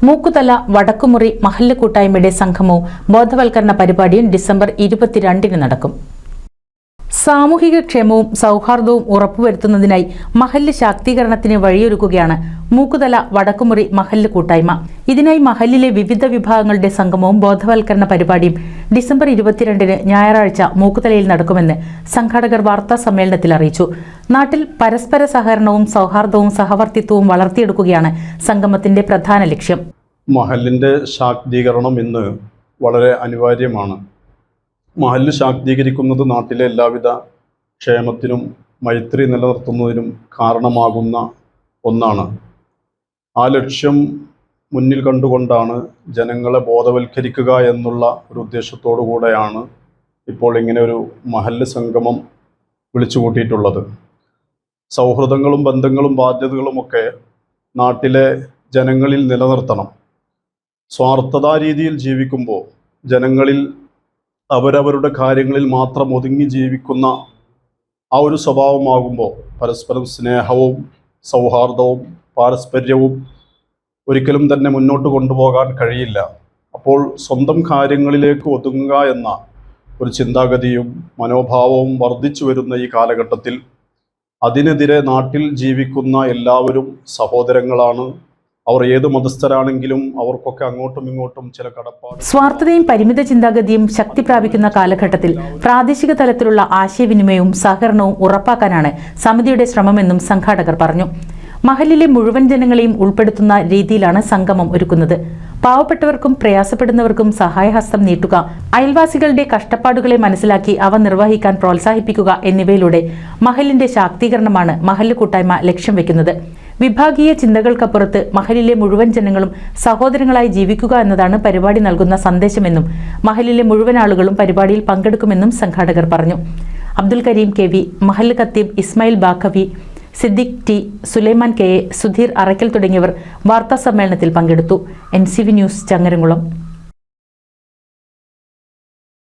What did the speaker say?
മൂക്കുതല വടക്കുമുറി മഹല്ല് കൂട്ടായ്മയുടെ സംഗമവും ബോധവൽക്കരണ പരിപാടിയും ഡിസംബർ 22 നടക്കും. സാമൂഹിക ക്ഷേമവും സൗഹാർദ്ദവും ഉറപ്പുവരുത്തുന്നതിനായി മഹല്ല് ശാക്തീകരണത്തിന് വഴിയൊരുക്കുകയാണ് മൂക്കുതല വടക്കുമുറി മഹല്ല് കൂട്ടായ്മ. ഇതിനായി മഹല്ലിലെ വിവിധ വിഭാഗങ്ങളുടെ സംഗമവും ബോധവൽക്കരണ പരിപാടിയും ഡിസംബർ 22 ഞായറാഴ്ച മൂക്കുതലയിൽ നടക്കുമെന്ന് സംഘാടകർ വാർത്താ സമ്മേളനത്തിൽ അറിയിച്ചു. നാട്ടിൽ പരസ്പര സഹകരണവും സൗഹാർദ്ദവും സഹവർത്തിത്വവും വളർത്തിയെടുക്കുകയാണ് സംഗമത്തിന്റെ പ്രധാന ലക്ഷ്യം. മഹല്ലിന്റെ ശാക്തീകരണം ഇന്ന് വളരെ അനിവാര്യമാണ്. മഹല്ല് ശാക്തീകരിക്കുന്നത് നാട്ടിലെ എല്ലാവിധ ക്ഷേമത്തിനും മൈത്രി നിലനിർത്തുന്നതിനും കാരണമാകുന്ന ഒന്നാണ്. ആ ലക്ഷ്യം മുന്നിൽ കണ്ടുകൊണ്ടാണ് ജനങ്ങളെ ബോധവൽക്കരിക്കുക എന്നുള്ള ഒരു ഉദ്ദേശത്തോടു കൂടെയാണ് ഇപ്പോൾ ഇങ്ങനെ ഒരു മഹല്ല് സംഗമം വിളിച്ചു കൂട്ടിയിട്ടുള്ളത്. സൗഹൃദങ്ങളും ബന്ധങ്ങളും ബാധ്യതകളുമൊക്കെ നാട്ടിലെ ജനങ്ങളിൽ നിലനിർത്തണം. സ്വാർത്ഥതാ രീതിയിൽ ജീവിക്കുമ്പോൾ ജനങ്ങളിൽ അവരവരുടെ കാര്യങ്ങളിൽ മാത്രം ഒതുങ്ങി ജീവിക്കുന്ന ആ ഒരു സ്വഭാവമാകുമ്പോൾ പരസ്പരം സ്നേഹവും സൗഹാർദ്ദവും പാരസ്പര്യവും ഒരിക്കലും തന്നെ മുന്നോട്ട് കൊണ്ടുപോകാൻ കഴിയില്ല. അപ്പോൾ സ്വന്തം കാര്യങ്ങളിലേക്ക് ഒതുങ്ങുക എന്ന ഒരു ചിന്താഗതിയും മനോഭാവവും വർദ്ധിച്ചു വരുന്ന ഈ കാലഘട്ടത്തിൽ അതിനെതിരെ നാട്ടിൽ ജീവിക്കുന്ന എല്ലാവരും സഹോദരങ്ങളാണ്. അവർ ഏത് മതസ്ഥരാണെങ്കിലും അവർക്കൊക്കെ അങ്ങോട്ടും ഇങ്ങോട്ടും ചില കടപ്പാട്. സ്വാർത്ഥതയും പരിമിത ചിന്താഗതിയും ശക്തി പ്രാപിക്കുന്ന കാലഘട്ടത്തിൽ പ്രാദേശിക തലത്തിലുള്ള ആശയവിനിമയവും സഹകരണവും ഉറപ്പാക്കാനാണ് സമിതിയുടെ ശ്രമമെന്നും സംഘാടകർ പറഞ്ഞു. മഹല്ലിലെ മുഴുവൻ ജനങ്ങളെയും ഉൾപ്പെടുത്തുന്ന രീതിയിലാണ് സംഗമം ഒരുക്കുന്നത്. പാവപ്പെട്ടവർക്കും പ്രയാസപ്പെടുന്നവർക്കും സഹായഹസ്തം നീട്ടുക, അയൽവാസികളുടെ കഷ്ടപ്പാടുകളെ മനസ്സിലാക്കി അവ നിർവഹിക്കാൻ പ്രോത്സാഹിപ്പിക്കുക എന്നിവയിലൂടെ മഹല്ലിന്റെ ശാക്തീകരണമാണ് മഹല്ല് കൂട്ടായ്മ ലക്ഷ്യം വെക്കുന്നത്. വിഭാഗീയ ചിന്തകൾക്കപ്പുറത്ത് മഹല്ലിലെ മുഴുവൻ ജനങ്ങളും സഹോദരങ്ങളായി ജീവിക്കുക എന്നതാണ് പരിപാടി നൽകുന്ന സന്ദേശമെന്നും മഹല്ലിലെ മുഴുവൻ ആളുകളും പരിപാടിയിൽ പങ്കെടുക്കുമെന്നും സംഘാടകർ പറഞ്ഞു. അബ്ദുൽ കരീം KV, മഹല്ല് ഖത്തീബ് ഇസ്മായിൽ ബാഖവി, സിദ്ദിഖ് T, സുലൈമാൻ KA, സുധീർ അറയ്ക്കൽ തുടങ്ങിയവർ വാർത്താ സമ്മേളനത്തിൽ പങ്കെടുത്തു. NCV news, Changaramkulam.